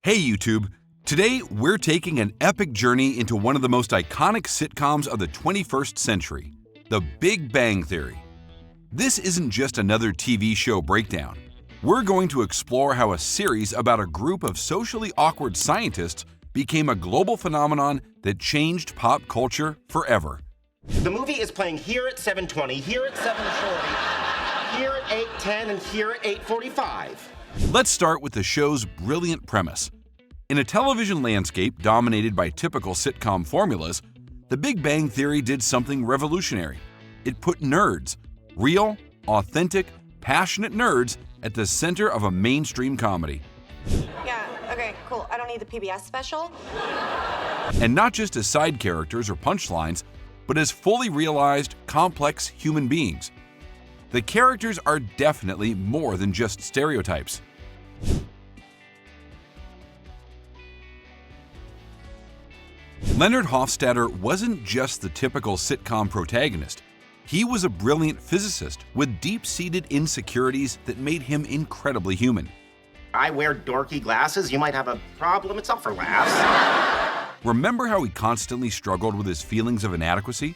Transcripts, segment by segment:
Hey YouTube! Today we're taking an epic journey into one of the most iconic sitcoms of the 21st century, The Big Bang Theory. This isn't just another TV show breakdown. We're going to explore how a series about a group of socially awkward scientists became a global phenomenon that changed pop culture forever. The movie is playing here at 7:20, here at 7:40, here at 8:10, and here at 8:45. Let's start with the show's brilliant premise. In a television landscape dominated by typical sitcom formulas, The Big Bang Theory did something revolutionary. It put nerds, real, authentic, passionate nerds, at the center of a mainstream comedy. Yeah, okay, cool. I don't need the PBS special. And not just as side characters or punchlines, but as fully realized, complex human beings. The characters are definitely more than just stereotypes. Leonard Hofstadter wasn't just the typical sitcom protagonist. He was a brilliant physicist with deep-seated insecurities that made him incredibly human. I wear dorky glasses. You might have a problem. It's up for laughs. Remember how he constantly struggled with his feelings of inadequacy?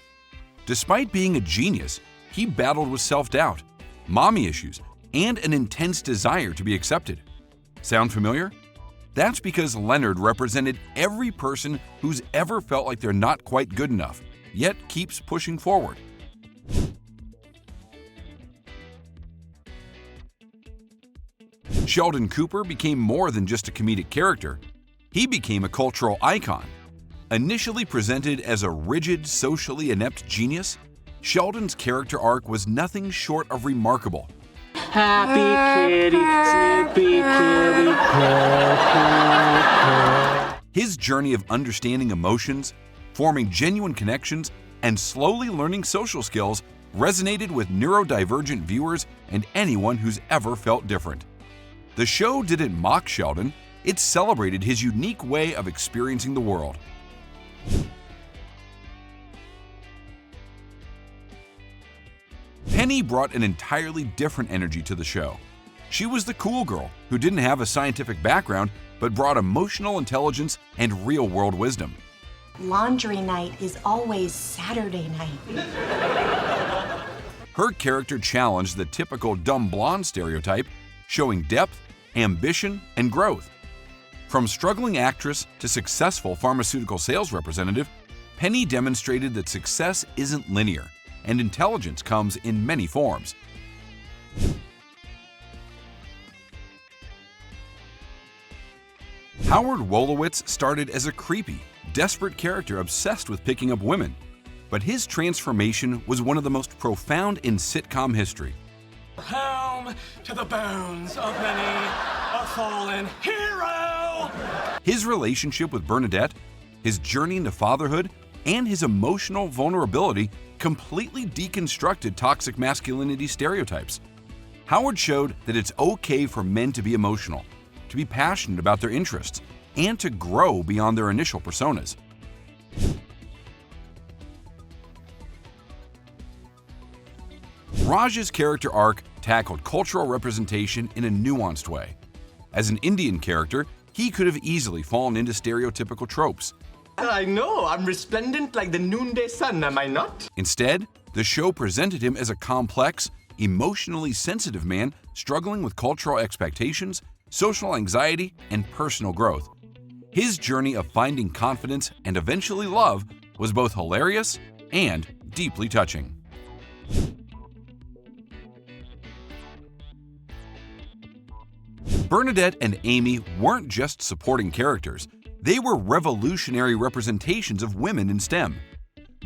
Despite being a genius, he battled with self-doubt, mommy issues, and an intense desire to be accepted. Sound familiar? That's because Leonard represented every person who's ever felt like they're not quite good enough, yet keeps pushing forward. Sheldon Cooper became more than just a comedic character. He became a cultural icon. Initially presented as a rigid, socially inept genius, Sheldon's character arc was nothing short of remarkable. Happy kitty, sleepy kitty, purr. His journey of understanding emotions, forming genuine connections, and slowly learning social skills resonated with neurodivergent viewers and anyone who's ever felt different. The show didn't mock Sheldon, it celebrated his unique way of experiencing the world. Penny brought an entirely different energy to the show. She was the cool girl who didn't have a scientific background but brought emotional intelligence and real-world wisdom. Laundry night is always Saturday night. Her character challenged the typical dumb blonde stereotype, showing depth, ambition, and growth. From struggling actress to successful pharmaceutical sales representative, Penny demonstrated that success isn't linear, and intelligence comes in many forms. Howard Wolowitz started as a creepy, desperate character obsessed with picking up women, but his transformation was one of the most profound in sitcom history. Home to the bones of many a fallen hero. His relationship with Bernadette, his journey into fatherhood, and his emotional vulnerability completely deconstructed toxic masculinity stereotypes. Howard showed that it's okay for men to be emotional, to be passionate about their interests, and to grow beyond their initial personas. Raj's character arc tackled cultural representation in a nuanced way. As an Indian character, he could have easily fallen into stereotypical tropes. I know, I'm resplendent like the noonday sun, am I not? Instead, the show presented him as a complex, emotionally sensitive man struggling with cultural expectations, social anxiety, and personal growth. His journey of finding confidence and eventually love was both hilarious and deeply touching. Bernadette and Amy weren't just supporting characters, they were revolutionary representations of women in STEM.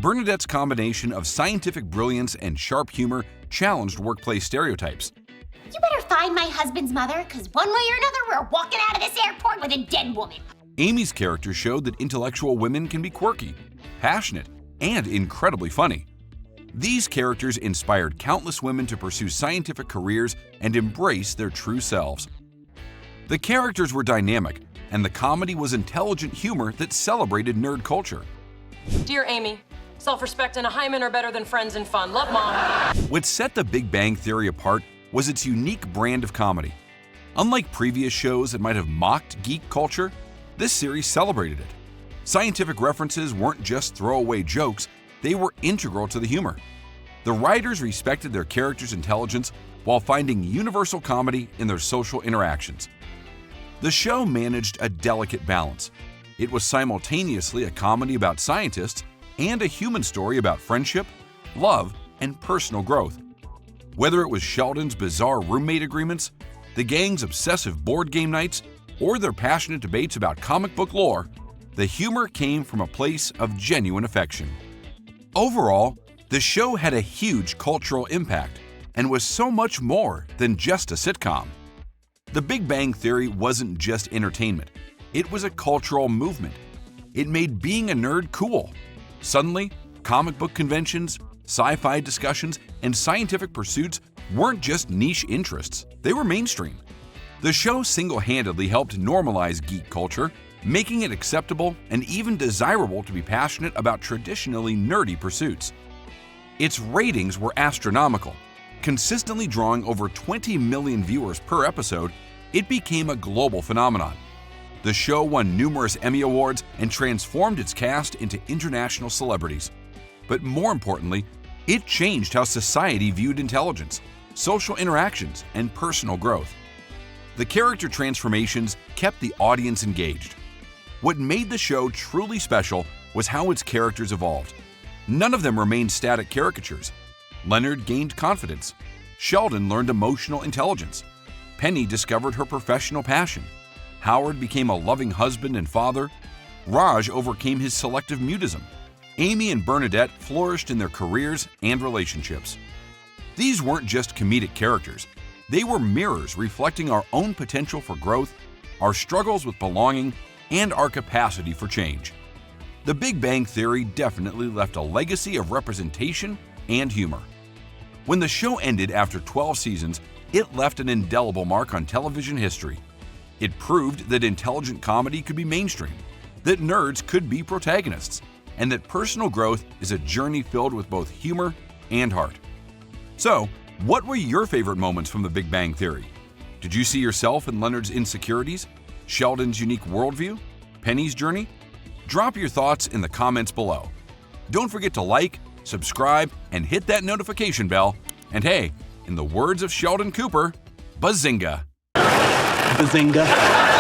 Bernadette's combination of scientific brilliance and sharp humor challenged workplace stereotypes. You better find my husband's mother, because one way or another, we're walking out of this airport with a dead woman. Amy's character showed that intellectual women can be quirky, passionate, and incredibly funny. These characters inspired countless women to pursue scientific careers and embrace their true selves. The characters were dynamic, and the comedy was intelligent humor that celebrated nerd culture. Dear Amy, self-respect and a hymen are better than friends and fun. Love, Mom. What set The Big Bang Theory apart was its unique brand of comedy. Unlike previous shows that might have mocked geek culture, this series celebrated it. Scientific references weren't just throwaway jokes, they were integral to the humor. The writers respected their characters' intelligence while finding universal comedy in their social interactions. The show managed a delicate balance. It was simultaneously a comedy about scientists and a human story about friendship, love, and personal growth. Whether it was Sheldon's bizarre roommate agreements, the gang's obsessive board game nights, or their passionate debates about comic book lore, the humor came from a place of genuine affection. Overall, the show had a huge cultural impact and was so much more than just a sitcom. The Big Bang Theory wasn't just entertainment, it was a cultural movement. It made being a nerd cool. Suddenly, comic book conventions, sci-fi discussions, and scientific pursuits weren't just niche interests, they were mainstream. The show single-handedly helped normalize geek culture, making it acceptable and even desirable to be passionate about traditionally nerdy pursuits. Its ratings were astronomical. Consistently drawing over 20 million viewers per episode, it became a global phenomenon. The show won numerous Emmy Awards and transformed its cast into international celebrities. But more importantly, it changed how society viewed intelligence, social interactions, and personal growth. The character transformations kept the audience engaged. What made the show truly special was how its characters evolved. None of them remained static caricatures. Leonard gained confidence. Sheldon learned emotional intelligence. Penny discovered her professional passion. Howard became a loving husband and father. Raj overcame his selective mutism. Amy and Bernadette flourished in their careers and relationships. These weren't just comedic characters. They were mirrors reflecting our own potential for growth, our struggles with belonging, and our capacity for change. The Big Bang Theory definitely left a legacy of representation and humor. When the show ended after 12 seasons, it left an indelible mark on television history. It proved that intelligent comedy could be mainstream, that nerds could be protagonists, and that personal growth is a journey filled with both humor and heart. So, what were your favorite moments from The Big Bang Theory? Did you see yourself in Leonard's insecurities, Sheldon's unique worldview, Penny's journey? Drop your thoughts in the comments below. Don't forget to like, subscribe, and hit that notification bell. And hey, in the words of Sheldon Cooper, bazinga! Bazinga.